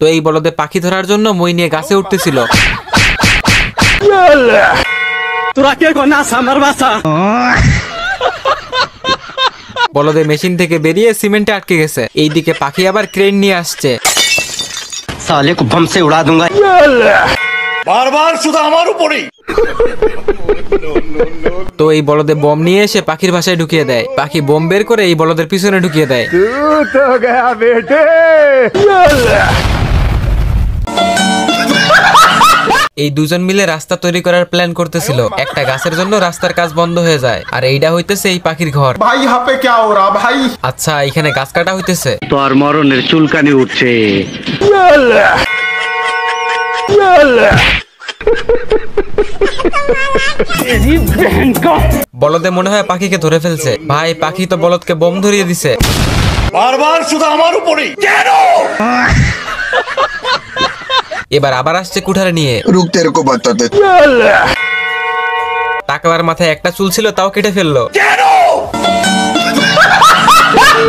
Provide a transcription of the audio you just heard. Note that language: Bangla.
তো এই বলদে পাখি ধরার জন্য মই নিয়ে গাছে উঠতেছিল। বলদে মেশিন থেকে বেরিয়ে সিমেন্টে আটকে গেছে। এইদিকে পাখি আবার ক্রেন নিয়ে আসছে। साले को बम से उड़ा दूंगा। बार-बार শুধু আমার উপরেই। তো এই বলদে বম নিয়ে এসে পাখির ভাষায় ঢুকিয়ে দেয়। পাখি বম বের করে এই বলদের পিছনে ঢুকিয়ে দেয়। এই দুজন মিলে রাস্তা তৈরি করার প্ল্যান করতেছিল। একটা গাছের জন্য রাস্তার কাজ বন্ধ হয়ে যায়, আর এইটা হইতেছে এই পাখির ঘর। ভাই হাপে क्या हो रहा भाई? আচ্ছা, এখানে গাছ কাটা হইতেছে। তোর মরণের চুলকানি উঠছে। বলদে মনে হয় পাখিকে ধরে ফেলছে। ভাই, পাখি তো বলদকে বোম ধরিয়ে দিছে। বারবার শুধু আমার উপরেই কেন? এবার আবার আসছে কুঠারে নিয়ে। रुक तेरे को बताते। টাকলার মাথায় একটা চুল ছিল, তাও কেটে ফেললো। কেন?